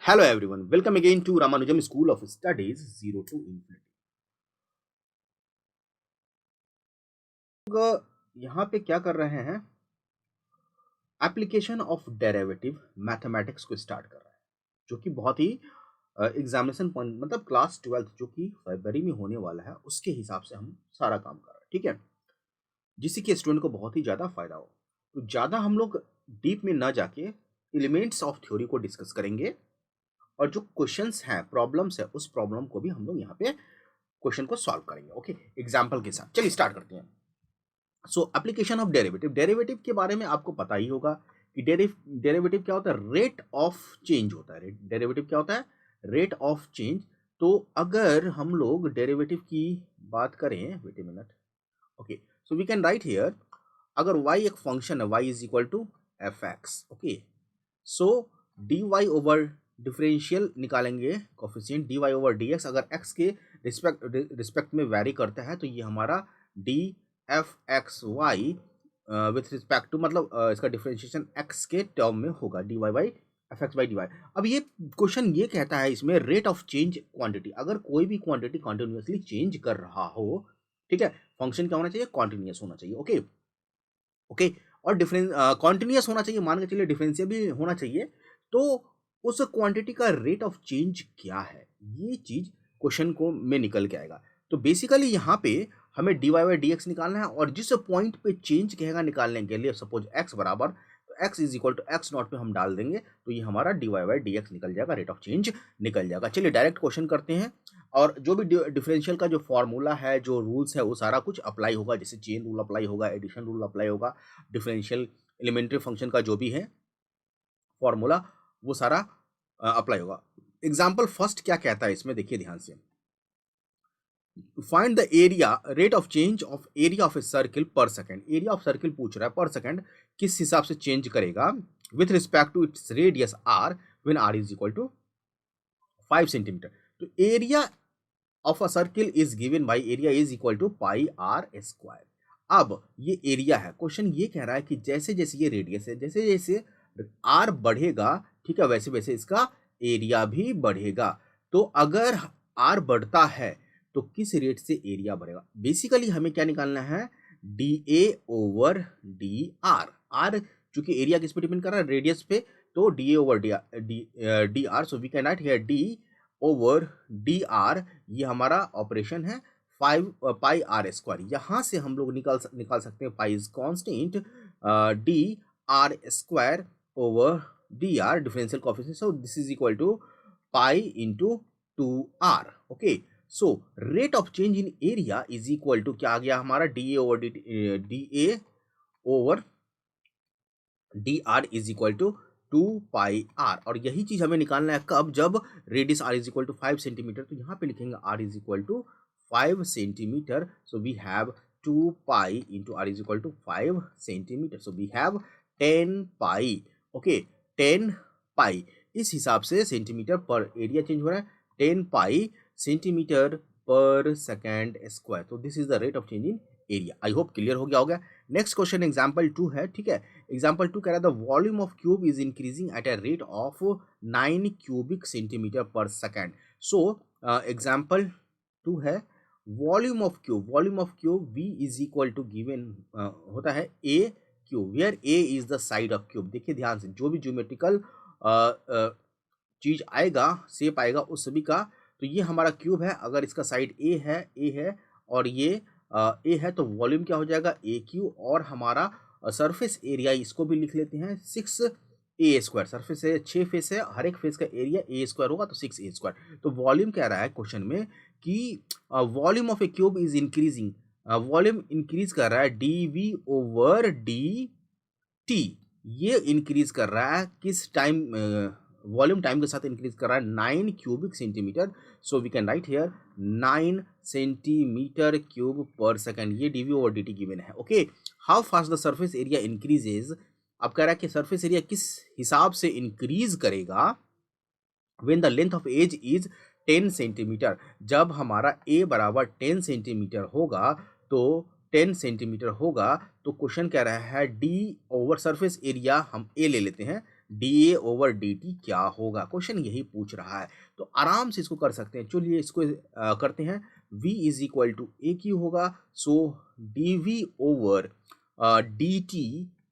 Hello everyone, welcome again to Ramanujam School of Studies Zero to Infinity. लोग यहाँ पे क्या कर रहे हैं? एप्लीकेशन ऑफ डेरिवेटिव मैथमेटिक्स को स्टार्ट कर रहे हैं, जो कि बहुत ही एग्जामिनेशन पॉइंट मतलब क्लास 12 जो कि फरवरी में होने वाला है उसके हिसाब से हम सारा काम कर रहे हैं, ठीक है, जिससे कि स्टूडेंट को बहुत ही ज़्यादा फायदा हो। तो ज़्यादा हम लोग डीप में ना जाके एलिमेंट्स ऑफ थ्योरी को डिस्कस करेंगे और जो क्वेश्चंस हैं, प्रॉब्लम्स है, उस प्रॉब्लम को भी हम लोग यहाँ पे क्वेश्चन को सॉल्व करेंगे। ओके, एग्जाम्पल के साथ चलिए स्टार्ट करते हैं। सो एप्लीकेशन ऑफ डेरिवेटिव, डेरिवेटिव के बारे में आपको पता ही होगा कि डेरिवेटिव क्या होता है, रेट ऑफ चेंज होता है। डेरिवेटिव क्या होता है, रेट ऑफ चेंज। तो अगर हम लोग डेरिवेटिव की बात करें, wait a minute, okay, so we can write here, अगर y एक फंक्शन है, y is equal to F X, okay, so D Y over differential निकालेंगे coefficient D Y over D X, अगर x के respect में vary करता है तो ये हमारा D F X Y with respect to मतलब इसका डिफरेंशिएशन x के टर्म में होगा, D Y by F X by D Y. अब ये क्वेश्चन ये कहता है इसमें रेट ऑफ चेंज क्वांटिटी, अगर कोई भी क्वांटिटी कॉन्टिन्यूसली चेंज कर रहा हो, ठीक है, फंक्शन क्या होना चाहिए, कॉन्टिन्यूस होना चाहिए। ओके ओके, और डिफरेंस कॉन्टिन्यूस होना चाहिए, मान के चलिए डिफरेंशियल भी होना चाहिए। तो उस क्वांटिटी का रेट ऑफ चेंज क्या है, ये चीज क्वेश्चन को में निकल के आएगा। तो बेसिकली यहाँ पे हमें D Y by d x निकालना है, और जिस पॉइंट पे चेंज कहेगा निकालने के लिए, सपोज एक्स बराबर, तो x is equal to x not पे हम डाल देंगे तो ये हमारा d Y by d x निकल जाएगा, रेट ऑफ चेंज निकल जाएगा। चलिए डायरेक्ट क्वेश्चन करते हैं, और जो भी डिफरेंशियल का जो फॉर्मूला है, जो रूल्स है, वो सारा कुछ अप्लाई होगा, जैसे चेन रूल अप्लाई होगा, एडिशन रूल अप्लाई होगा, डिफरेंशियल एलिमेंट्री फंक्शन का जो भी है फॉर्मूला, वो सारा अप्लाई होगा। एग्जाम्पल फर्स्ट क्या कहता है इसमें, देखिए ध्यान से, find the area rate of change of area of a circle पर सेकेंड। एरिया ऑफ सर्किल पूछ रहा है, पर सेकेंड किस हिसाब से चेंज करेगा with respect to its radius R when are is equal to 5 centimetre. तो area of a circle is given by area is equal to pi R square. अब ये एरिया है, क्वेश्चन ये कह रहा है कि जैसे जैसे ये रेडियस है, जैसे जैसे आर बढ़ेगा, ठीक है, वैसे वैसे इसका एरिया भी बढ़ेगा। तो अगर आर बढ़ता है तो किस रेट से एरिया बढ़ेगा, बेसिकली हमें क्या निकालना है, D A over D r. R चूंकि एरिया किस पे डिपेंड कर रहा है, रेडियस पे, तो d A over D R, so we can write here d over D r, ये हमारा ऑपरेशन है 5 पाई आर स्क्वायर। यहाँ से हम लोग निकाल सकते हैं pi is constant, d r square over D r differential coefficient, so this is equal to pi into 2r। Okay, so rate of change in area is equal to क्या आ गया हमारा, D A over D r is equal to 2 pi r. और यही चीज हमें निकालना है कब, जब radius r is equal to 5 centimetre, तो यहाँ पे लिखेंगे r is equal to 5 centimetre, so we have 2 pi into r is equal to 5 centimetre, so we have 10 pi. Okay, 10 pi, इस हिसाब से सेंटीमीटर पर एरिया चेंज हो रहा है, 10 पाई सेंटीमीटर पर सेकेंड स्क्वायर। तो this is the rate of change in area. I hope clear हो गया होगा। नेक्स्ट क्वेश्चन एग्जाम्पल 2 है, ठीक है, एग्जाम्पल 2 कह रहा है the volume of cube is increasing at a rate of 9 cubic centimetre पर सेकेंड। सो एग्जाम्पल 2 है, volume of cube, volume of cube v is equal to given होता है a cube, where a is the side of cube. देखिए ध्यान से, जो भी geometrical चीज आएगा, शेप आएगा उस सभी का, तो ये हमारा क्यूब है, अगर इसका साइड a है और ये a है, तो वॉल्यूम क्या हो जाएगा, a क्यूब, और हमारा सरफेस एरिया इसको भी लिख लेते हैं 6a स्क्वायर। सरफेस है 6 फेस है, हर एक फेस का एरिया a स्क्वायर होगा, तो 6a स्क्वायर। तो वॉल्यूम कह रहा है क्वेश्चन में कि volume of A cube is increasing, volume increase कर रहा है dv ओवर dt, ये इंक्रीज कर रहा है किस टाइम, वॉल्यूम टाइम के साथ इंक्रीज कर रहा है 9 cubic centimetre, so we can write here 9 centimetre cube पर सेकेंड, ये dv ओवर dt गिवन है। Okay, how fast the surface area increases, अब कह रहा है कि सरफेस एरिया किस हिसाब से इंक्रीज करेगा, when the length of edge is 10 centimetre, जब हमारा a बराबर 10 सेंटीमीटर होगा, तो 10 सेंटीमीटर होगा, तो क्वेश्चन कह रहा है d ओवर सरफेस एरिया, हम a ले लेते हैं, dA ओवर dt क्या होगा, क्वेश्चन यही पूछ रहा है। तो आराम से इसको कर सकते हैं। चलिए इसको करते हैं। v is equal to a cube होगा, so dv over dt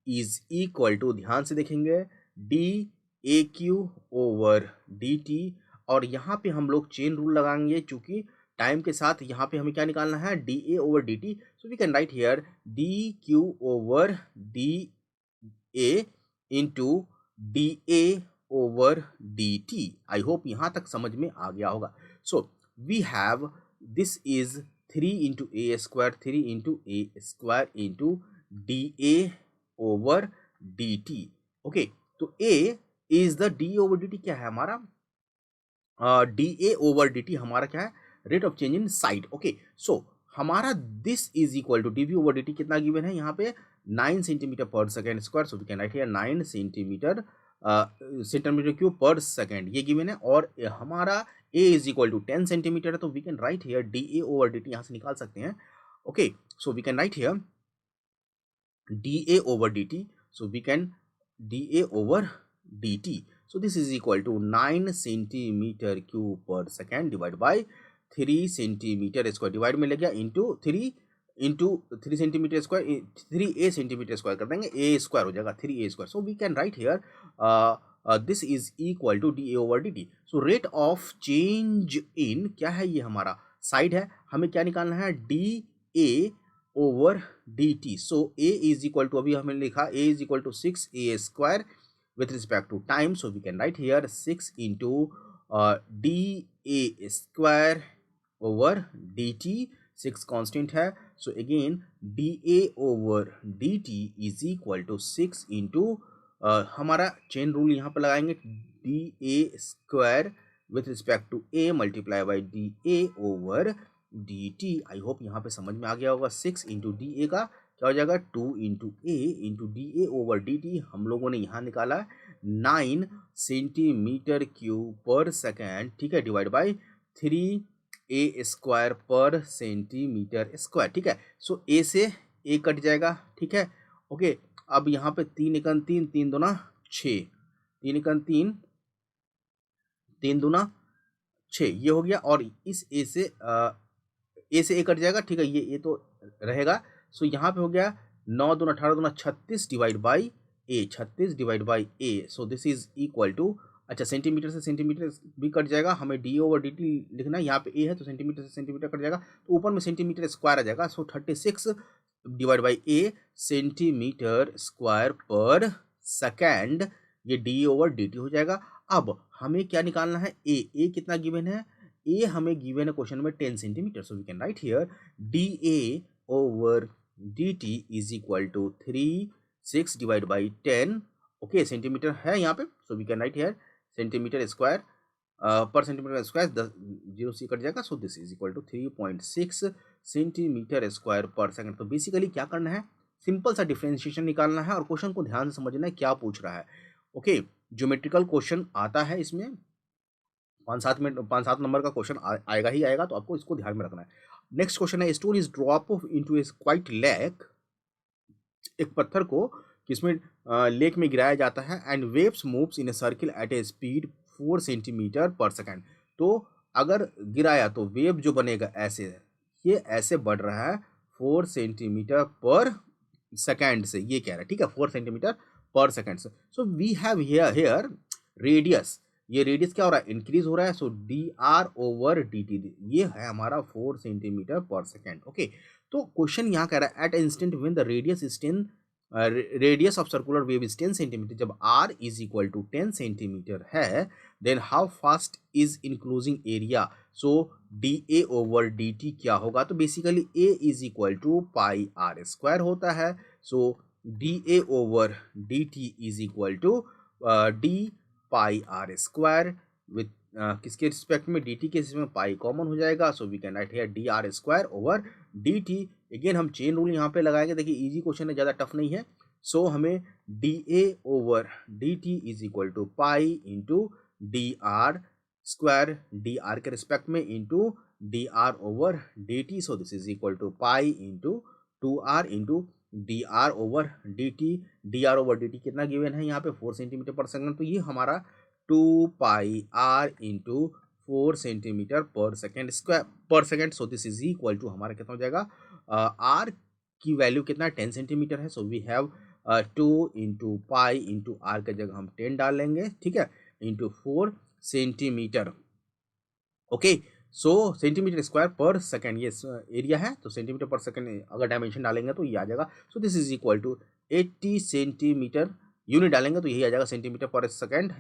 is equal to, ध्यान से देखेंगे, d a cube over dt, और यहाँ पे हम लोग चेन रूल लगाएंगे क्योंकि टाइम के साथ यहाँ पे हमें क्या निकालना है, D A over D T. So we can write here D Q over D A into D A over D T. I hope यहाँ तक समझ में आ गया होगा। So we have this is 3 into A square, 3 into A square into D A over D T. Okay, तो A is the D over D T क्या है हमारा, D A over D T हमारा क्या है, rate of change in side. Okay, so हमारा this is equal to D we over D T कितना given है यहाँ पे, 9 सेंटीमीटर पर second square. So we can write here 9 centimetre centimetre cube पर सेकेंड, ये गिवन है। और हमारा A is equal to 10 centimetre है, तो we can write here D A over D T यहाँ से निकाल सकते हैं। Okay, so we can write here D A over D T, so we can D A over D T. So this is equal to 9 centimetre cube पर second divide by 3 centimetre square, divide में लग गया into 3 centimetre square, 3a centimetre square कर देंगे, a square हो जाएगा 3a square. So we can write here this is equal to D A over D T. So rate of change इन क्या है, ये हमारा साइड है, हमें क्या निकालना है, D A over D T. So a is equal to, अभी हमें लिखा a is equal to 6a square with respect to time, so we can write here 6 into dA square over dt, 6 constant है, so again dA over dt is equal to 6 into हमारा chain rule यहाँ पर लगाएंगे, dA square with respect to a multiply by dA over dt। I hope यहाँ पे समझ में आ गया होगा। 6 इंटू डी ए का क्या हो जाएगा, 2 into A into D A over D T. हम लोगों ने यहाँ निकाला 9 सेंटीमीटर क्यूब पर सेकेंड, ठीक है, divide by 3 A square per centimetre square, ठीक है। सो ए से ए कट जाएगा, ठीक है। ओके, अब यहाँ पे 3 एकन 3, 3 दूना 6, 3 एकन 3, 3 दूना 6, ये हो गया। और इस ए से ए कट जाएगा, ठीक है, ये ए तो रहेगा। सो यहाँ पे हो गया 9 दूना 18 दूना 36 divide by a, 36 divide by a. So this is equal to, अच्छा सेंटीमीटर से सेंटीमीटर भी कट जाएगा, हमें डी ओवर डी टी लिखना है, यहाँ पे ए है तो सेंटीमीटर से सेंटीमीटर कट जाएगा, तो ऊपर में सेंटीमीटर स्क्वायर आ जाएगा। सो 36 divide by A centimetre square per second, ये डी ओवर डी टी हो जाएगा। अब हमें क्या निकालना है, ए कितना गिवन है, ए हमें गिवन है क्वेश्चन में 10 centimetre. So we can write here D A over D T is equal to 6 divide by 10, okay, centimetre है यहाँ पे। So we can write here centimetre square per centimetre square, 10 0 से cut जाएगा। So this is equal to 3.6 centimetre square per second. तो basically क्या करना है, simple सा डिफरेंशिएशन निकालना है और क्वेश्चन को ध्यान से समझना है क्या पूछ रहा है। ओके, ज्योमेट्रिकल क्वेश्चन आता है, इसमें 5-7 नंबर का क्वेश्चन आएगा ही आएगा, तो आपको इसको ध्यान में रखना है। नेक्स्ट क्वेश्चन है, stone is drop of into A quite lake, एक पत्थर को किसमें लेक में गिराया जाता है, and waves moves in a circle eight a speed 4 centimetre पर सेकेंड। तो अगर गिराया तो वेव जो बनेगा ऐसे, ये ऐसे बढ़ रहा है 4 सेंटीमीटर पर सेकेंड से, ये कह रहा है, ठीक है, 4 सेंटीमीटर पर सेकेंड से। So we have here radius, ये रेडियस क्या हो रहा है, इंक्रीज हो रहा है। So D are over D T, ये है हमारा 4 सेंटीमीटर पर सेकेंड। ओके, तो क्वेश्चन यहाँ कह रहा है at instant when the radius of circular wave is 10 centimetre, जब r is equal to 10 centimetre है, then how fast is enclosing area. So D A over D T क्या होगा, तो basically a is equal to pi R square होता है। So D A over D T is equal to D pi R square with किसके respect में, D T के respect में पाई common हो जाएगा। So we can write here d r square over D t. Again हम chain rule यहाँ पे लगाएंगे, देखिए इजी क्वेश्चन है, ज़्यादा टफ नहीं है। सो हमें D A over D T is equal to pi into D r square, d r के रिस्पेक्ट में into D R over D T. So this is equal to pi into 2r into D R over D T, D R over D T कितना given है यहाँ पे 4 centimetre per second, तो ये हमारा 2πr into 4 centimetre पर second square per second. So this is equal to हमारा कितना हो जाएगा, आर की वैल्यू कितना है 10 सेंटीमीटर है, so we have 2 into pi into r की जगह हम 10 डाल लेंगे, ठीक है, into 4 centimetre. Okay, so centimetre square per second ये एरिया है, तो सेंटीमीटर पर सेकेंड अगर डायमेंशन डालेंगे तो ये आ जाएगा। So this is equal to 80 centimetre, unit डालेंगे तो यही आ जाएगा सेंटीमीटर पर second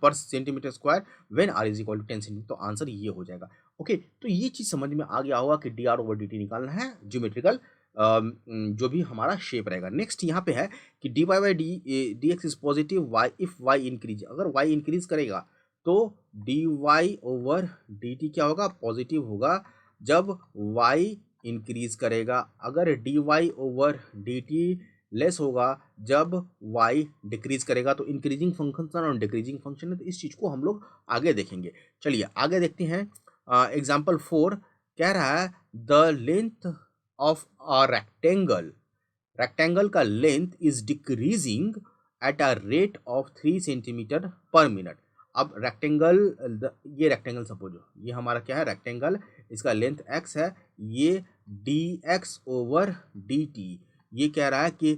per centimetre square when are is equal to 10 centimetre, तो आंसर ये हो जाएगा। ओके, तो ये चीज़ समझ में आ गया होगा कि D R over D T निकालना है, ज्योमेट्रिकल जो भी हमारा शेप रहेगा। नेक्स्ट यहाँ पे है कि d Y by d x is positive y if y increase, अगर वाई इंक्रीज करेगा तो d Y over D T क्या होगा, पॉजिटिव होगा जब वाई इंक्रीज करेगा, अगर d Y over D t less होगा जब वाई डिक्रीज करेगा। तो इंक्रीजिंग फंक्शन और डिक्रीजिंग फंक्शन है, तो इस चीज़ को हम लोग आगे देखेंगे। चलिए आगे देखते हैं। एग्जाम्पल 4 कह रहा है the length of a rectangle, rectangle का length is decreasing at a rate of 3 centimetre per minute. अब रेक्टेंगल, ये रेक्टेंगल सपोज ये हमारा क्या है रेक्टेंगल, इसका लेंथ x है, ये dx ओवर dt, ये कह रहा है कि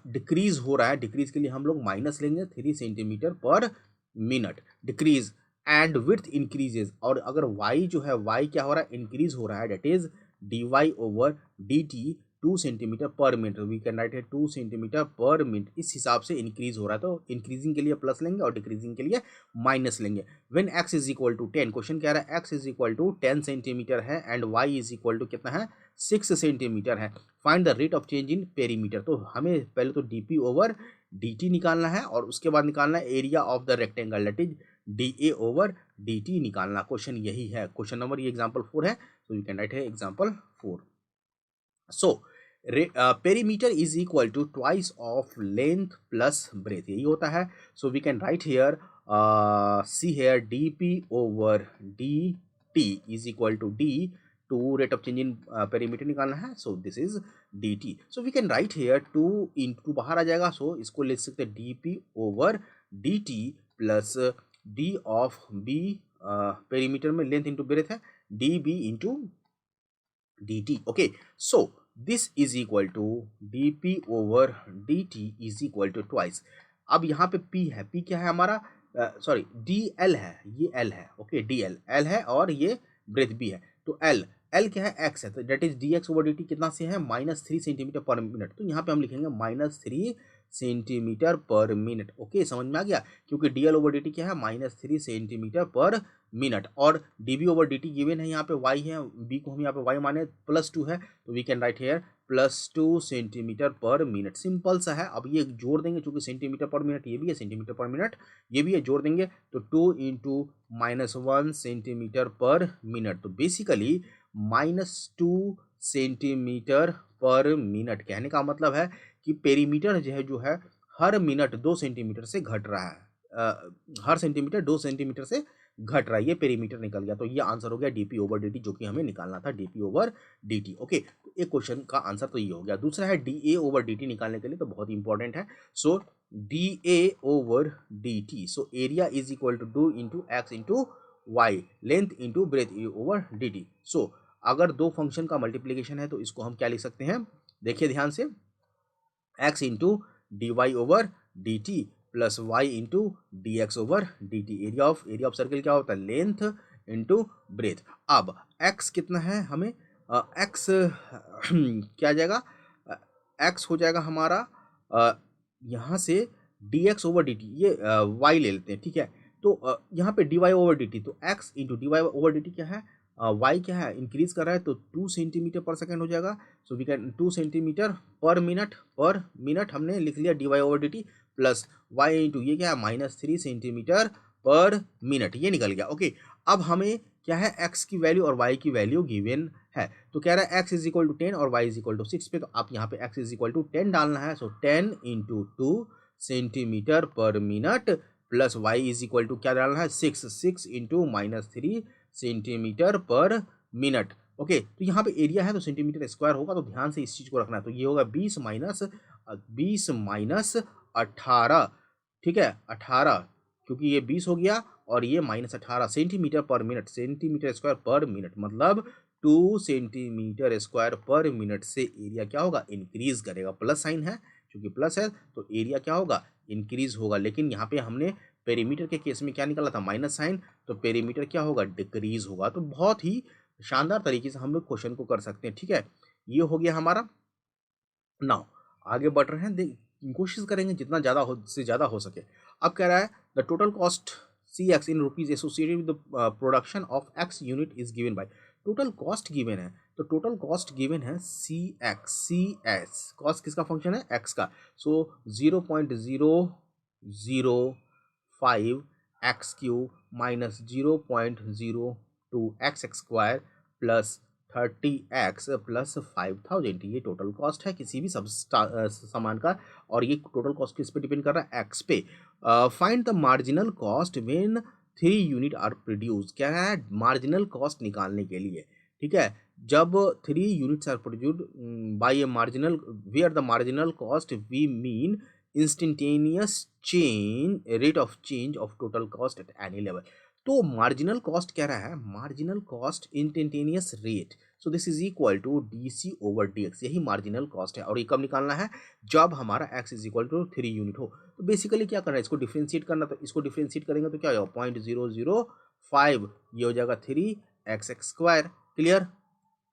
डिक्रीज हो रहा है, डिक्रीज के लिए हम लोग माइनस लेंगे 3 centimetre per minute decrease, and width increases, और अगर y जो है y क्या हो रहा है, इंक्रीज हो रहा है, that is dy over dt 2 centimetre per minute, we can write है 2 सेंटीमीटर पर मिनट, इस हिसाब से इंक्रीज हो रहा है, तो इंक्रीजिंग के लिए प्लस लेंगे और डिक्रीजिंग के लिए माइनस लेंगे। When x is equal to 10, question कह रहा है x is equal to 10 centimetre है and y is equal to कितना है 6 सेंटीमीटर है, find the rate of change in perimeter. तो हमें पहले तो dp ओवर dt निकालना है और उसके बाद निकालना है area of the rectangle, that is dA over dt निकालना। क्वेश्चन यही है, क्वेश्चन नंबर ये एग्जाम्पल 4 है, तो यू कैन राइट है example 4। So perimeter is equal to twice of length plus breadth, यही होता है। So we can write here see here dp over dt is equal to d, to rate of change in perimeter निकालना है, so this is dt। So we can write here 2 into बाहर आ जाएगा, so इसको लिख सकते हैं dp over dt plus d of b, perimeter में लेंथ इंटू ब्रेथ है, db into dt। Okay, so this is equal to dp over dt is equal to twice. अब यहाँ पे p है, p क्या है हमारा, सॉरी dl है, ये l है, ओके dl l है और ये ब्रेथ b है, तो l क्या है x है, तो that is dx over dt कितना से है -3 सेंटीमीटर पर मिनट, तो यहाँ पे हम लिखेंगे -3 सेंटीमीटर पर मिनट। ओके, समझ में आ गया, क्योंकि dl ओवर dt क्या है -3 सेंटीमीटर पर मिनट, और db ओवर dt गिवन है, यहाँ पे y है, b को हम यहाँ पे y माने +2 है, तो we can write here +2 centimetre per minute. Simple सा है, अब ये जोड़ देंगे, चूंकि सेंटीमीटर पर मिनट ये भी है, सेंटीमीटर पर मिनट ये भी है, जोड़ देंगे तो 2 इंटू -1 सेंटीमीटर पर मिनट, तो बेसिकली -2 सेंटीमीटर पर मिनट। कहने का मतलब है कि पेरीमीटर जो है हर मिनट 2 सेंटीमीटर से घट रहा है, हर सेंटीमीटर 2 सेंटीमीटर से घट रहा है, ये पेरीमीटर निकल गया, तो ये आंसर हो गया dp ओवर dt, जो कि हमें निकालना था dp ओवर dt। ओके, तो एक क्वेश्चन का आंसर तो ये हो गया। दूसरा है da ओवर dt निकालने के लिए, तो बहुत इंपॉर्टेंट है। So da over dt, so area is equal to 2 into x into y, length into breadth over dt। So अगर दो फंक्शन का मल्टीप्लीकेशन है तो इसको हम क्या लिख सकते हैं, देखिए ध्यान से, x into d Y over D t plus y into d x over D t. Area of circle क्या होता है, लेंथ इंटू ब्रेथ। अब x कितना है हमें, x क्या आ जाएगा, x हो जाएगा हमारा यहाँ से D x over D T, ये y ले लेते हैं, ठीक है, तो यहाँ पे d Y over D T, तो x into d Y over D T क्या है, y क्या है, इंक्रीज कर रहा है, तो 2 सेंटीमीटर पर सेकेंड हो जाएगा, so we can 2 centimetre per minute हमने लिख लिया d Y over D t, plus y into ये क्या है -3 सेंटीमीटर पर मिनट, ये निकल गया। ओके, अब हमें क्या है, x की वैल्यू और y की वैल्यू गिवन है, तो कह रहा है x इज इक्वल टू 10 और y इज इक्वल टू 6 पे, तो आप यहाँ पे x इज इक्वल टू 10 डालना है, so 10 into 2 centimetre per minute plus y is equal to क्या डालना है, 6 into -3 centimetre per minute, okay, तो यहाँ पे एरिया है तो सेंटीमीटर स्क्वायर होगा, तो ध्यान से इस चीज़ को रखना है। तो ये होगा 20 माइनस 18, ठीक है, 18, क्योंकि ये 20 हो गया और ये minus 18 centimetre per minute, centimetre square per minute, मतलब 2 सेंटीमीटर स्क्वायर पर मिनट से एरिया क्या होगा, इंक्रीज करेगा। प्लस साइन है, क्योंकि प्लस है तो एरिया क्या होगा, इंक्रीज होगा। लेकिन यहाँ पे हमने पेरीमीटर के केस में क्या निकाला था, माइनस साइन, तो पेरीमीटर क्या होगा, डिक्रीज होगा। तो बहुत ही शानदार तरीके से हम लोग क्वेश्चन को कर सकते हैं, ठीक है। ये हो गया हमारा। नाउ आगे बढ़ रहे हैं, कोशिश करेंगे जितना ज़्यादा हो से ज़्यादा हो सके। अब कह रहा है the total cost c x in rupees associated with the production of x unit is given by, total cost given है, तो टोटल कॉस्ट गिवन है c x, c s, cost किसका फंक्शन है, एक्स का। So 0.005 x cube minus 0.02 x square plus 30x plus 5000, ये total cost है किसी भी सामान का, और ये टोटल कॉस्ट किस पे डिपेंड कर रहा है, एक्स पे। Find the marginal cost when 3 unit are produce, क्या है, मार्जिनल कॉस्ट निकालने के लिए, ठीक है, जब 3 units are produced by a marginal, where the marginal cost we mean instantaneous change, rate of change of total cost at any level. तो marginal cost कह रहा है, marginal cost instantaneous rate, so this is equal to d C over D x, यही marginal cost है। और ये कब निकालना है, जब हमारा x is equal to 3 unit हो। तो बेसिकली क्या करना है, इसको डिफ्रेंशिएट करना, तो इसको डिफ्रेंशिएट करेंगे तो क्या हो जाएगा, 0.005, ये हो जाएगा 3x square, clear,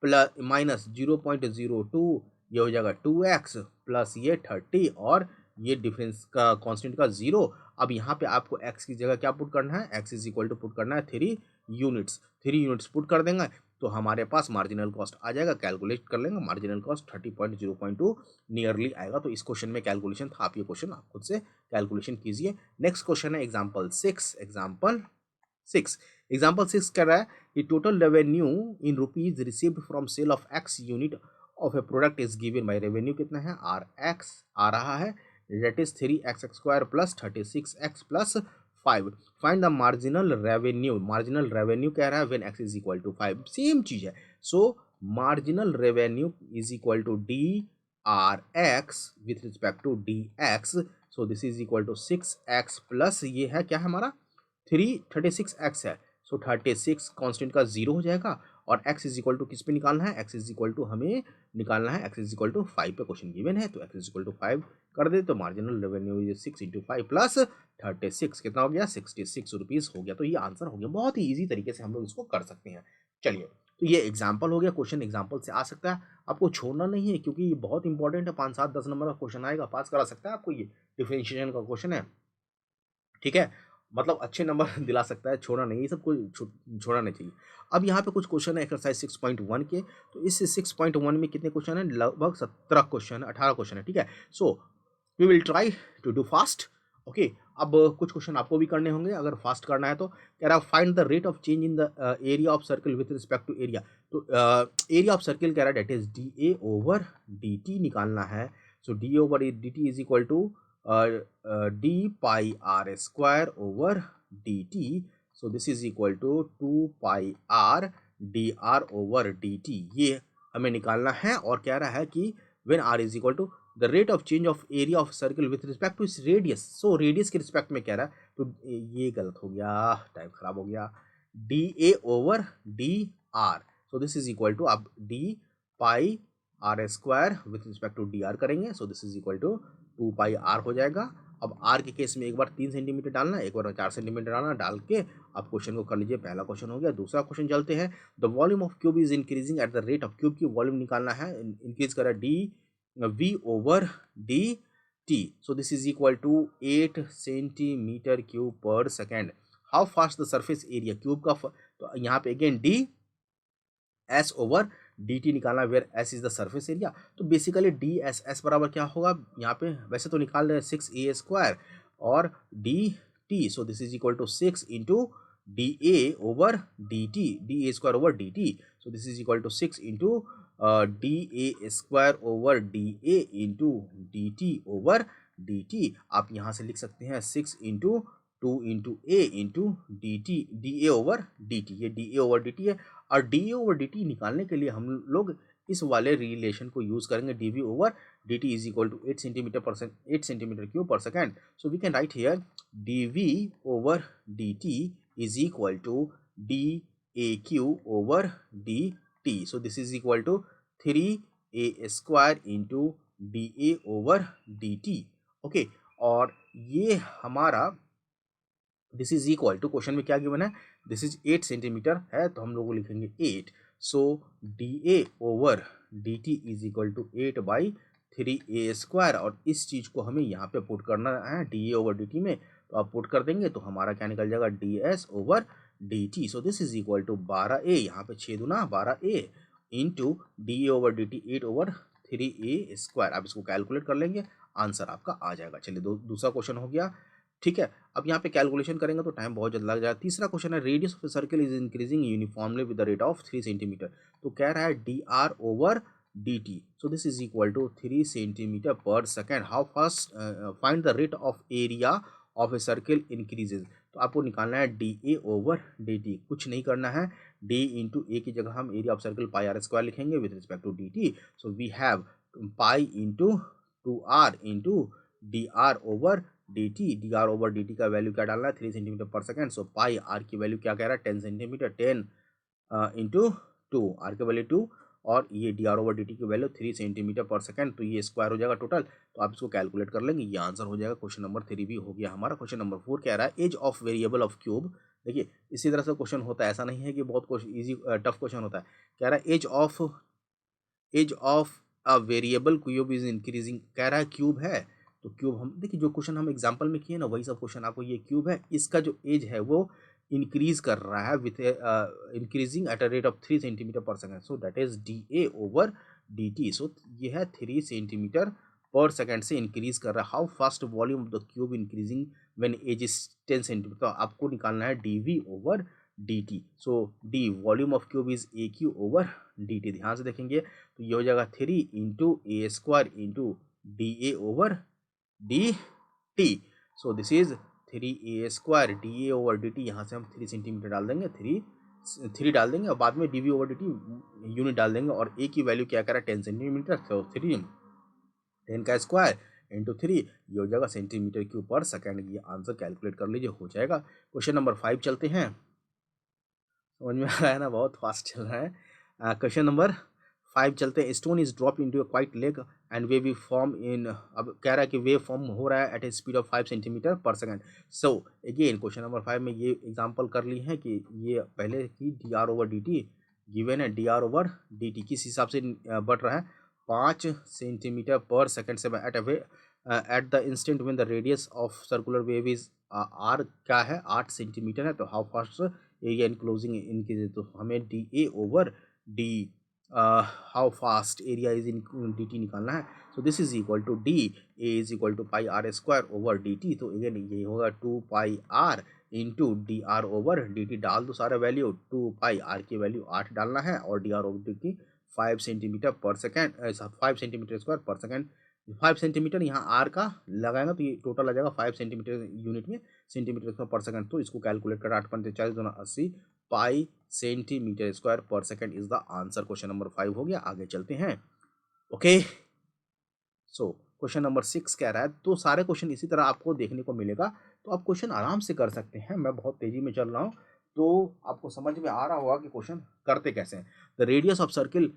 plus minus 0.02, ये हो जाएगा 2x प्लस ये 30, और ये डिफरेंस का कांस्टेंट का 0। अब यहाँ पे आपको x की जगह क्या पुट करना है, x is equal to put करना है 3 यूनिट्स, 3 यूनिट्स पुट कर देंगे तो हमारे पास मार्जिनल कॉस्ट आ जाएगा, कैलकुलेट कर लेंगे, मार्जिनल कॉस्ट 30.0.2 नियरली आएगा। तो इस क्वेश्चन में कैलकुलेशन था, आप ये क्वेश्चन आप खुद से कैलकुलेशन कीजिए। नेक्स्ट क्वेश्चन है एग्जाम्पल 6, एग्जाम्पल 6 कर रहा है कि total revenue in rupees received from sale of x unit of a product is given by, revenue कितना है, आर एक्स आ रहा है, that is 3x square plus 36x plus 5। Find the marginal revenue, marginal revenue कह रहा है when x is equal to 5, same चीज है। So marginal revenue is equal to D r x with respect to d x, so this is equal to 6x plus ये है क्या है हमारा 36x है, सो 36 कांस्टेंट का 0 हो जाएगा, और x इज इक्वल टू किस पे निकालना है, x इज इक्वल टू हमें निकालना है, x इज इक्वल टू 5 पे क्वेश्चन गिवन है, तो x इज इक्वल टू 5 कर दे, तो marginal revenue is 6 into 5 plus 36 कितना हो गया, 66 रुपीज हो गया। तो ये आंसर हो गया, बहुत ही ईजी तरीके से हम लोग इसको कर सकते हैं। चलिए, तो ये एग्जाम्पल हो गया, क्वेश्चन एग्जाम्पल से आ सकता है, आपको छोड़ना नहीं है क्योंकि ये बहुत इंपॉर्टेंट है, 5 7 10 नंबर का क्वेश्चन आएगा, पास करा सकता है आपको, ये डिफरेंशिएशन का क्वेश्चन है, ठीक है, मतलब अच्छे नंबर दिला सकता है, छोड़ना नहीं, ये सब कोई छोड़ना नहीं चाहिए। अब यहाँ पे कुछ क्वेश्चन है एक्सरसाइज 6.1 के, तो इस 6.1 में कितने क्वेश्चन है, लगभग 17 क्वेश्चन है, 18 क्वेश्चन है, ठीक है। So we will try to do fast, okay. अब कुछ क्वेश्चन आपको भी करने होंगे अगर फास्ट करना है, तो कह रहा है find the rate of change in the area of circle with respect to area. तो एरिया ऑफ सर्कल कह रहा है that is D A over D T निकालना है। So D over D T is equal to D pi R square over D T, so this is equal to 2 pi R D are over D T, ये हमें निकालना है। और कह रहा है कि when are is equal to the rate of change of area of circle with respect to इस रेडियस, सो रेडियस के रिस्पेक्ट में कह रहा है, तो ये गलत हो गया, टाइप खराब हो गया, D A over D R, so this is equal to, अब D pi R square with respect to D R करेंगे, so this is equal to 2 pi R हो जाएगा। अब आर के केस में एक बार 3 सेंटीमीटर डालना, एक बार 4 सेंटीमीटर डालना, डाल के आप क्वेश्चन को कर लीजिए, पहला क्वेश्चन हो गया। दूसरा क्वेश्चन चलते हैं, the volume of cube is increasing at the rate of cube की वॉल्यूम निकालना है, इंक्रीज करा D we over D T, so this is equal to 8 centimetre cube पर second. How fast the surface area cube का, तो यहाँ पे again D S over D T निकालना, where S is the surface area. तो basically D S S बराबर क्या होगा, यहाँ पे वैसे तो निकाल रहे हैं 6a स्क्वायर और D T, so this is equal to 6 into D A over D T, D A square over D T, so this is equal to 6 into D A square over D A into D T over D T. आप यहाँ से लिख सकते हैं 6 into two into A into D T, D A over D T, ये D ए over D T है। और D A over D T निकालने के लिए हम लोग इस वाले रिलेशन को यूज करेंगे, d we over D T is equal to 8 centimetre पर सेकेंड, 8 सेंटीमीटर क्यूब पर second. So we can write here d we over D T is equal to D a cube over D T. So this is equal to 3a square into D A over D T. Okay, और ये हमारा this is equal to, question में क्या given है, this is 8 centimetre है तो हम लोग लिखेंगे 8। So D A over D T is equal to 8/3a square, और इस चीज़ को हमें यहाँ पे पुट करना है D A over D T में, तो आप पुट कर देंगे तो हमारा क्या निकल जाएगा, d S over D T. So this is equal to 12a, यहाँ पे 6 दूना 12a into D A over D t 8/3a square. आप इसको कैलकुलेट कर लेंगे, आंसर आपका आ जाएगा। चलिए दूसरा क्वेश्चन हो गया, ठीक है। अब यहाँ पे कैलकुलेशन करेंगे तो टाइम बहुत ज़्यादा लग जाएगा। तीसरा क्वेश्चन है, radius of circle is increasing uniformly with the rate of 3 centimetre. तो कह रहा है D are over D T, so this is equal to 3 centimetre पर second. How fast, find the rate of area of a circle increases. तो आपको निकालना है D A over D T, कुछ नहीं करना है, डी इंटू ए की जगह हम area of circle pi R square लिखेंगे with respect to D T. So we have pi into 2r into D R over D T. D R over D T का value क्या डालना है, 3 centimetre पर second. So pi R की value क्या कह रहा है, 10 सेंटीमीटर, 10 इंटू 2, आर की वैल्यू 2, और ये D are over D T की वैल्यू 3 सेंटीमीटर पर सेकेंड, तो ये स्क्वायर हो जाएगा टोटल। तो आप इसको कैलकुलेट कर लेंगे, ये आंसर हो जाएगा। क्वेश्चन नंबर 3 भी हो गया हमारा। क्वेश्चन नंबर 4 कह रहा है edge of variable of cube. देखिए इसी तरह से क्वेश्चन होता है, ऐसा नहीं है कि बहुत क्वेश्चन ईजी टफ क्वेश्चन होता है। कह रहा है edge of a variable cube is increasing. कह रहा है क्यूब है तो क्यूब, हम देखिए जो क्वेश्चन हम एग्जांपल में किए ना वही सब क्वेश्चन आपको, ये क्यूब है, इसका जो एज है वो इंक्रीज कर रहा है with increasing at a rate of 3 centimetre पर second. So that is D A over D T. सो ये है 3 सेंटीमीटर पर सेकेंड से इंक्रीज कर रहा है। How fast volume of the cube increasing when edge is 10 centimetre. तो आपको निकालना है D we over D T. So d volume of cube is a cube over D t. ध्यान से देखेंगे तो ये हो जाएगा 3 into A square into D A over D T. So this is 3a square d A over D T. यहाँ से हम 3 सेंटीमीटर डाल देंगे, 3 डाल देंगे और बाद में d we over D t unit डाल देंगे, और ए की वैल्यू क्या करा 10 सेंटीमीटर, तो 10 का स्क्वायर इंटू 3, ये हो जाएगा सेंटीमीटर क्यूब पर सेकेंड। ये आंसर कैलकुलेट कर लीजिए, हो जाएगा। क्वेश्चन नंबर 5 चलते हैं, समझ में आ रहा है ना, बहुत फास्ट चल रहा है। क्वेश्चन नंबर 5 चलते हैं। Stone is drop into a quite lake and wave भी फॉर्म इन, अब कह रहा है कि वेव फॉर्म हो रहा है at a speed of 5 centimetre पर second. So again question number 5 में ये एग्जांपल कर ली है कि ये पहले की D are over D T given है, D are over D T किस हिसाब से बढ़ रहा है, 5 सेंटीमीटर पर सेकेंड से at the instant when the radius of circular wave is r क्या है 8 सेंटीमीटर है। तो हाउ फास्ट एरिया इनक्लोजिंग इनकी, तो हमें D A over D how fast area is in D T निकालना है। So this is equal to D A is equal to pi R square over D T. तो again ये होगा 2 pi R into D R over D T. डाल दो सारा वैल्यू, 2 pi R की वैल्यू 8 डालना है और D are over D T 5 centimetre पर second, 5 centimetre square per second. 5 centimetre यहाँ आर का लगाएगा तो ये टोटल आ जाएगा 5 सेंटीमीटर यूनिट में, सेंटीमीटर स्क्वायर पर सेकेंड। तो इसको कैलकुलेट कर 8×40 × 80 पाई centimetre square per second is the answer. Question number 5 हो गया, आगे चलते हैं। ओके, सो क्वेश्चन नंबर 6 कह रहा है, तो सारे क्वेश्चन इसी तरह आपको देखने को मिलेगा, तो आप क्वेश्चन आराम से कर सकते हैं। मैं बहुत तेजी में चल रहा हूँ तो आपको समझ में आ रहा होगा कि क्वेश्चन करते कैसे हैं। The radius of circle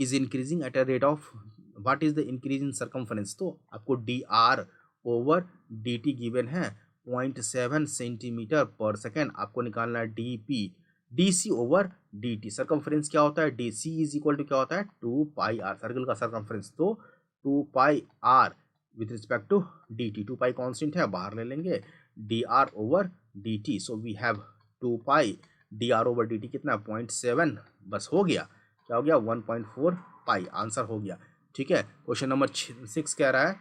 is increasing at a rate of, what is the increase in circumference. तो आपको D are over D T given है 0.7 सेंटीमीटर पर सेकेंड। आपको निकालना है डी पी डी सी ओवर डी टी। सर्कमफ्रेंस क्या होता है, D C is equal to क्या होता है 2 पाई आर, सर्कल का सर्कमफ्रेंस, तो 2 pi R with respect to D T. 2 pi constant है, बाहर ले लेंगे, d are over D T. So we have 2 pi d are over D T कितना 0.7, बस हो गया, क्या हो गया 1.4 पाई, आंसर हो गया। ठीक है, क्वेश्चन नंबर 6 कह रहा है,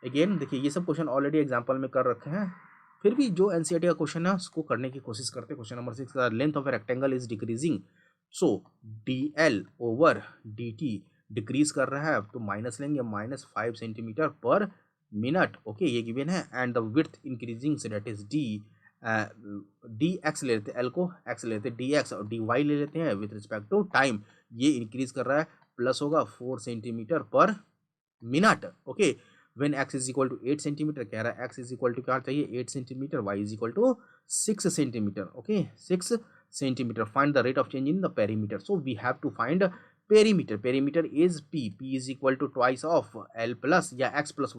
अगेन देखिए ये सब क्वेश्चन ऑलरेडी एग्जाम्पल में कर रखे हैं, फिर भी जो एनसीईआरटी का क्वेश्चन है उसको करने की कोशिश करते हैं। क्वेश्चन नंबर 6 का length of a rectangle is decreasing, so D L over D T decrease कर रहा है, तो माइनस लेंगे, -5 सेंटीमीटर पर मिनट, ओके, ये गिवन है। And the width increasing say that is D x ले लेते हैं, एल को एक्स ले लेते हैं, डी एक्स और डी वाई ले लेते हैं विथ रिस्पेक्ट टू टाइम। ये इंक्रीज कर रहा है, प्लस होगा 4 centimetre per minute, okay. When x is equal to 8 centimetre, कह रहा है एक्स इज इक्वल टू क्या चाहिए 8 centimetre, y is equal to 6 centimetre, okay 6 centimetre. Find the rate of change in the perimeter. So we have to find perimeter. Perimeter is p is equal to twice of l plus या x plus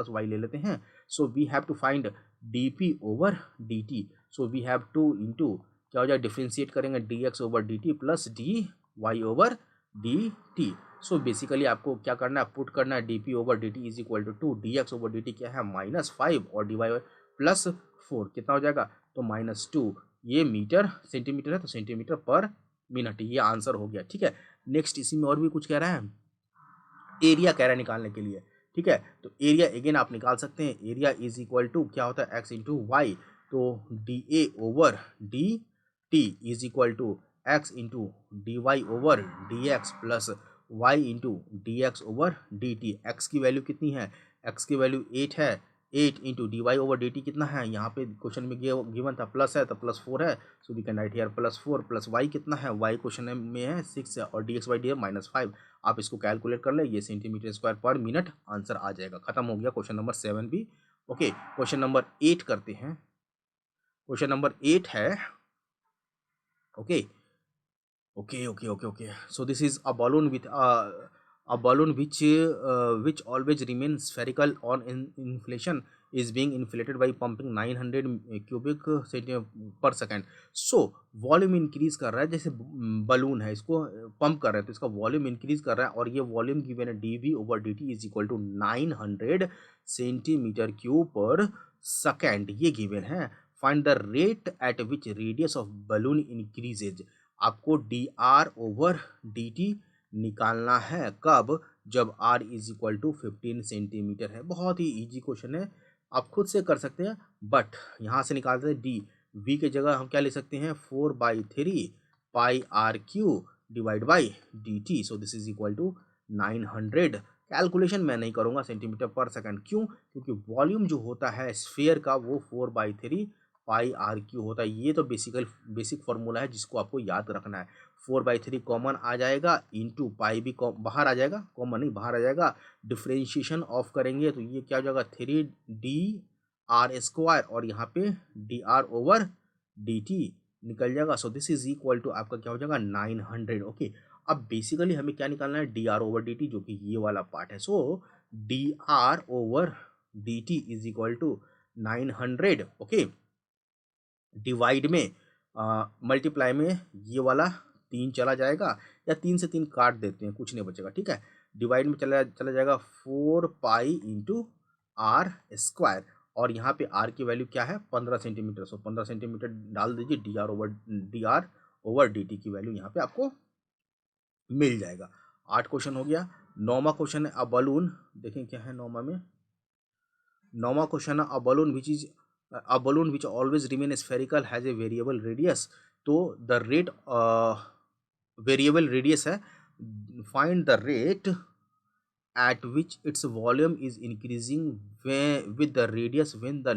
y ले लेते हैं। So we have to फाइंड डी P over D T. So we have टू into क्या हो जाए, डिफ्रेंशिएट करेंगे d x over D t plus d Y over D T. So basically आपको क्या करना है, पुट करना है D P over D T is equal to 2, d x over D T क्या है -5 और डी वाई प्लस 4 कितना हो जाएगा, तो -2। ये मीटर सेंटीमीटर है तो सेंटीमीटर पर मिनट, ये आंसर हो गया, ठीक है। नेक्स्ट इसी में और भी कुछ कह रहा है, एरिया कह रहा है निकालने के लिए, ठीक है। तो एरिया अगेन आप निकाल सकते हैं, एरिया इज इक्वल टू क्या होता है एक्स इंटू वाई, तो d A over D T is equal to x into d Y over D x plus y into d x over D t. X की value कितनी है, x की value 8 है, 8 into d Y over D T कितना है, यहाँ पे question में गिवन था प्लस है तो +4 है, so we can write here +4 plus y कितना है, वाई क्वेश्चन में है 6 है और डी एक्स वाई डी है -5। आप इसको कैलकुलेट कर ले, ये centimetre square per minute answer आ जाएगा। खत्म हो गया क्वेश्चन नंबर 7 भी, ओके। क्वेश्चन नंबर 8 करते हैं। क्वेश्चन नंबर 8 है, okay okay. So this is a balloon with a balloon which always remains spherical on inflation is being inflated by pumping 900 cubic centimeter per second. So volume increase कर रहा है, जैसे balloon है इसको pump कर रहे हैं तो इसका वॉल्यूम इंक्रीज कर रहा है और ये वॉल्यूम गिवन है D we over D T is equal to 900 centimetre cube पर सेकेंड, ये गिवन है। Find the rate at which radius of balloon increases. आपको D are over D T निकालना है, कब, जब R is equal to 15 centimetre है। बहुत ही इजी क्वेश्चन है, आप खुद से कर सकते हैं, बट यहाँ से निकालते हैं डी, वी के जगह हम क्या ले सकते हैं 4/3 pi R cube divide by D T. So this is equal to 900। Calculation मैं नहीं करूँगा सेंटीमीटर पर सेकंड, क्यों, क्योंकि वॉल्यूम जो होता है स्फीयर का वो 4/3 पाई आर क्यू होता है। ये तो बेसिक फॉर्मूला है जिसको आपको याद रखना है। 4/3 कॉमन आ जाएगा, इंटू पाई भी बाहर आ जाएगा, कॉमन नहीं बाहर आ जाएगा, डिफ्रेंशिएशन ऑफ करेंगे तो ये क्या हो जाएगा 3d r² और यहाँ पे dr ओवर dt निकल जाएगा। So this is equal to आपका क्या हो जाएगा 900, ओके। अब बेसिकली हमें क्या निकालना है dr ओवर dt, जो कि ये वाला पार्ट है। So dr over dt is equal to 900, okay. Divide में मल्टीप्लाई में ये वाला 3 चला जाएगा, या 3 से 3 काट देते हैं, कुछ नहीं बचेगा, ठीक है। डिवाइड में चला जाएगा 4 पाई इंटू आर स्क्वायर और यहाँ पे आर की वैल्यू क्या है 15 सेंटीमीटर। सो 15 सेंटीमीटर डाल दीजिए, D R over D T की वैल्यू यहाँ पे आपको मिल जाएगा। 8 क्वेश्चन हो गया। 9वां क्वेश्चन है अ बलून, देखें क्या है 9वां में। 9वां क्वेश्चन है a balloon which always remain spherical has a variable radius। तो द रेट वेरिएबल रेडियस है, find the rate at which its volume is increasing with the radius when the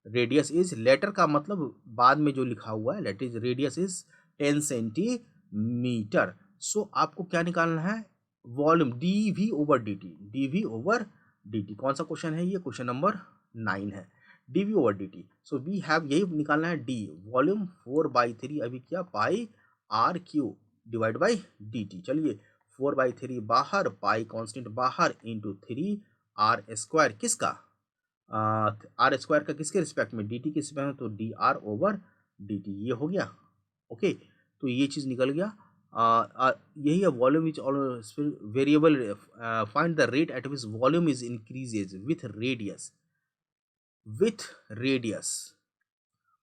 radius is, later का मतलब बाद में जो लिखा हुआ है, let is radius is 10 centimetre. So आपको क्या निकालना है, volume D we over D T, D we over D T. कौन सा क्वेश्चन है ये, क्वेश्चन नंबर 9 है, D we over D T. So we have यही निकालना है डी, वॉल्यूम 4/3 अभी क्या pi R cube divide by D T. चलिए 4/3 बाहर, पाई कांस्टेंट बाहर, इंटू 3r² किसका, आर स्क्वायर का किसके रिस्पेक्ट में, डी टी के रिस्पेक्ट में, तो D R over D T, ये हो गया, ओके। तो ये चीज़ निकल गया। यही है volume which variable, find the rate at which volume is increases with radius,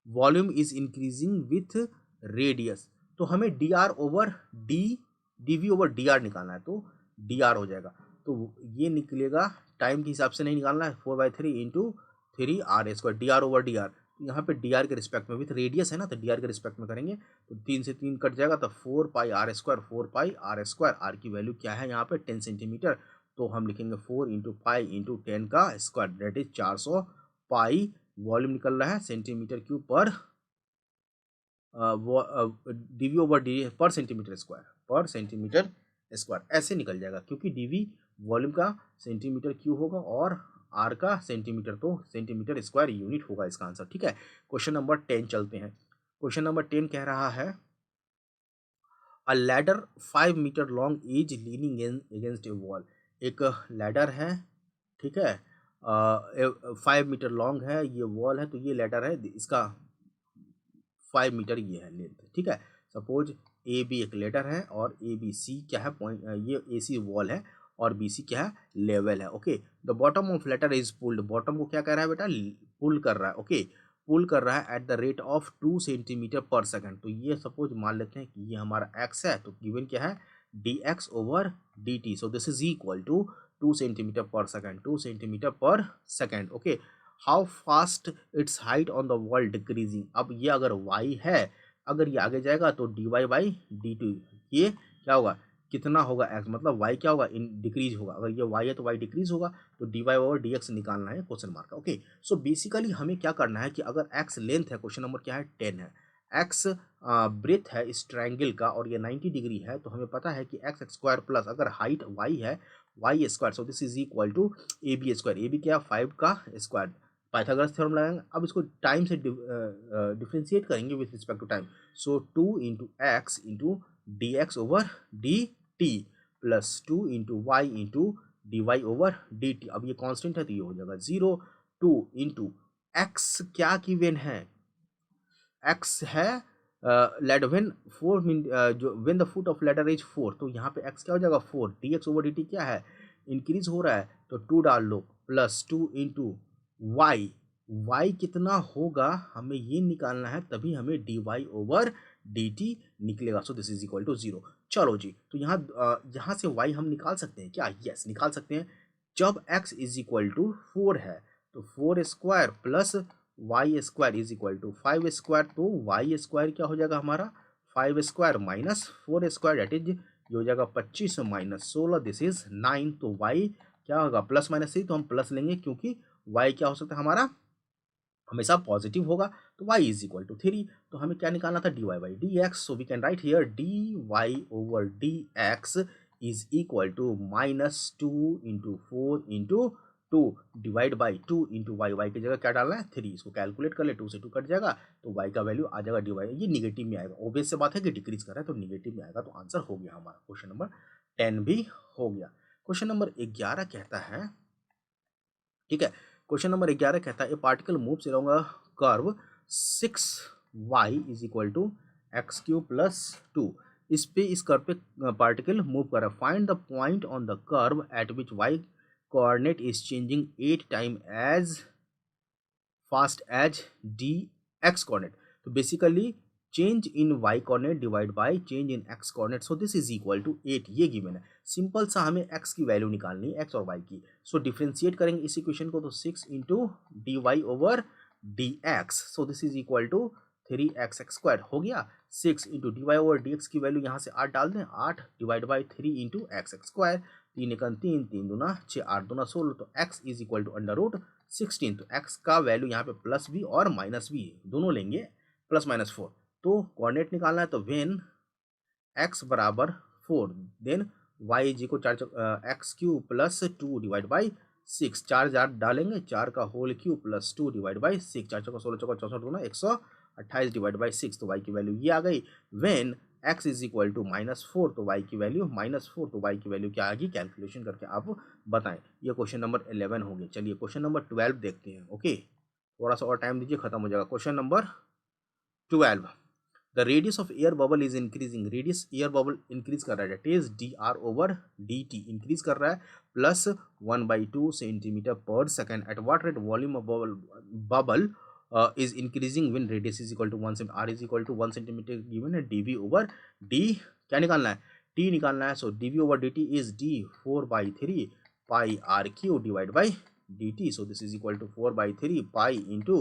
volume is increasing with radius. तो हमें d are over d we over D r निकालना है, तो डी आर हो जाएगा, तो ये निकलेगा, टाइम के हिसाब से नहीं निकालना है, 4/3 into 3r², D R over D R. यहाँ पे डी आर के रिस्पेक्ट में, विथ रेडियस है ना तो डी आर के रिस्पेक्ट में करेंगे, तो 3 से 3 कट जाएगा, तो 4 पाई r², 4 पाई r², आर की वैल्यू क्या है यहाँ पे 10 सेंटीमीटर, तो हम लिखेंगे 4 इंटू पाई इंटू 10 का square, that is 400 pi. Volume निकल रहा है सेंटीमीटर क्यूब पर डीवी ओवर डी पर सेंटीमीटर स्क्वायर ऐसे निकल जाएगा, क्योंकि डीवी वॉल्यूम का सेंटीमीटर क्यूब होगा और आर का सेंटीमीटर, तो सेंटीमीटर स्क्वायर यूनिट होगा इसका आंसर। ठीक है, क्वेश्चन नंबर 10 चलते हैं। क्वेश्चन नंबर 10 कह रहा है a ladder 5 metre long is leaning against a wall. एक लैडर है, ठीक है, 5 मीटर लॉन्ग है, ये वॉल है, तो ये लैडर है, इसका 5 मीटर ये है लेंथ। ठीक है, सपोज ए बी एक लेटर है और ए बी सी क्या है पॉइंट, ये ए सी वॉल है और बी सी क्या है लेवल है। Okay, the bottom of ladder is pulled, bottom को क्या कर रहा है बेटा, पुल कर रहा है। ओके, पुल कर रहा है eight the rate of 2 centimetre per second. तो ये सपोज मान लेते हैं कि ये हमारा एक्स है, तो गिवन क्या है d x over D T. So this is equal to 2 centimetre per second, 2 centimetre per second. Okay, how fast its height on the wall decreasing. अब ये अगर y है, अगर ये आगे जाएगा तो dy बाई डी टी, ये क्या होगा, कितना होगा x, मतलब y क्या होगा, इन डिक्रीज होगा। अगर ये y है तो y डिक्रीज होगा, तो dy ओवर dx निकालना है क्वेश्चन मार्क का। ओके, सो बेसिकली हमें क्या करना है कि अगर x लेंथ है, क्वेश्चन नंबर क्या है 10 है, x ब्रेथ है इस ट्रायंगल का और ये 90 डिग्री है, तो हमें पता है कि एक्स स्क्वायर प्लस अगर हाइट y है y square, so this is equal to A B square, A B क्या 5 का स्क्वायर, पाइथागोरस थ्योरम लगाएंगे। अब इसको टाइम से डिफ्रेंशिएट करेंगे with respect to time. So 2 into x into d x over D t plus 2 into y into d Y over D t. अब ये constant है तो ये हो जाएगा 0। 2 इंटू एक्स क्या की वेन है, एक्स है लेड वेन 4 जो when the foot of ladder is 4, तो यहाँ पे एक्स क्या हो जाएगा 4, D x over D T क्या है इंक्रीज हो रहा है, तो 2 डाल लो प्लस 2 इंटू वाई, वाई कितना होगा हमें ये निकालना है, तभी हमें D Y over D T निकलेगा। So this is equal to 0। चलो जी, तो यहाँ से वाई हम निकाल सकते हैं क्या, यस निकाल सकते हैं। जब एक्स इज इक्वल टू 4 है तो 4 square plus y square is equal to 5 square, तो वाई स्क्वायर क्या हो जाएगा हमारा 5 square minus 4 square, that is ये हो जाएगा 25 माइनस 16, दिस इज 9। तो वाई क्या होगा प्लस माइनस 3, तो हम प्लस लेंगे क्योंकि y क्या हो सकता है हमारा हमेशा पॉजिटिव होगा, तो y इज इक्वल टू 3। तो हमें क्या निकालना था dy by d x, so we can write here dy over D x is equal to minus 2 into 4 into 2 divide by 2 into y की जगह क्या डालना है 3, इसको कैलकुलेट कर ले, 2 से 2 कट जाएगा तो y का वैल्यू आ जाएगा dy, ये निगेटिव में आएगा, ऑब्वियस से बात है कि डिक्रीज कर रहा है तो निगेटिव में आएगा, तो आंसर हो गया हमारा क्वेश्चन नंबर 10 भी हो गया। क्वेश्चन नंबर 11 कहता है, ठीक है, क्वेश्चन नंबर 11 कहता है a particle moves along a curve 6y is equal to X cube plus 2। इस कर्व पे पार्टिकल मूव कर रहा है, find the point on the curve at which y coordinate is changing 8 time as fast as the X coordinate. तो basically change in y coordinate divide by change in x coordinate, so this is equal to 8, ये given है। Simple सा हमें x की value निकालनी है, x और y की, सो डिफरेंशिएट करेंगे इस इक्वेशन को, तो 6 into d Y over D x, so this is equal to 3x square हो गया। 6 into d Y over D x की वैल्यू यहाँ से 8 डाल दें, 8 divide by 3 into x square, 3 एकन 3, 3 दूना 6, 8 दूना 16, तो x is equal to under root 16। तो x का वैल्यू यहाँ पे प्लस भी और माइनस भी दोनों लेंगे, प्लस माइनस 4, तो कोऑर्डिनेट निकालना है, तो वेन x बराबर 4 then y is equal x cube plus 2 divide by 6, 4 4 डालेंगे, 4 का whole cube plus 2 divide by 6, 4 चौका 16 चौका 64 दूना 128 डिवाइड बाई 6, तो y की वैल्यू ये आ गई। When x is equal to -4, तो y की वैल्यू -4, तो y की वैल्यू क्या आ गई, कैलकुलेशन करके आप बताएं। ये क्वेश्चन नंबर 11 हो गया। चलिए क्वेश्चन नंबर 12 देखते हैं। ओके, थोड़ा सा और टाइम दीजिए, खत्म हो जाएगा। Question number 12, the radius of air bubble is increasing, radius air bubble increase कर रहा है, that is d are over D t increase कर रहा है, प्लस 1/2 सेंटीमीटर पर second. At what rate volume of bubble is increasing when radius is equal to 1 cm, r is equal to 1 centimeter given है, dv over d क्या निकालना है, t निकालना है, so dv over dt is d 4/3 pi r cube divided by dt, so this is equal to 4/3 pi into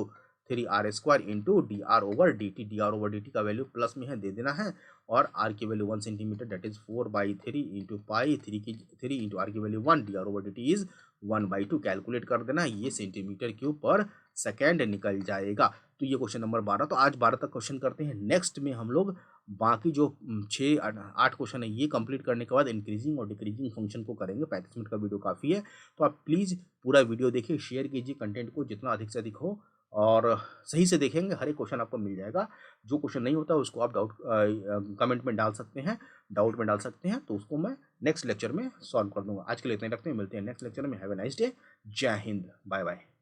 3r² into dr/dt। dr/dt का value plus में है, दे देना है, और r की value 1 centimetre, that is 4/3 into pi, 3 into r की value 1, dr/dt is 1/2। Calculate कर देना, ये सेंटीमीटर क्यूब पर सेकेंड निकल जाएगा। तो ये क्वेश्चन नंबर 12। तो आज 12 तक क्वेश्चन करते हैं। नेक्स्ट में हम लोग बाकी जो 6-8 क्वेश्चन है ये कंप्लीट करने के बाद इंक्रीजिंग और डिक्रीजिंग फंक्शन को करेंगे। 35 मिनट का वीडियो काफ़ी है, तो आप प्लीज़ पूरा वीडियो देखिए, शेयर कीजिए कंटेंट को जितना अधिक से अधिक हो, और सही से देखेंगे, हर एक क्वेश्चन आपको मिल जाएगा। जो क्वेश्चन नहीं होता उसको आप कमेंट में डाल सकते हैं, डाउट में डाल सकते हैं, तो उसको मैं नेक्स्ट लेक्चर में सॉल्व कर दूंगा। आज के लिए इतना ही रखते हैं, मिलते हैं नेक्स्ट लेक्चर में। हैव ए नाइस डे, जय हिंद, बाय बाय।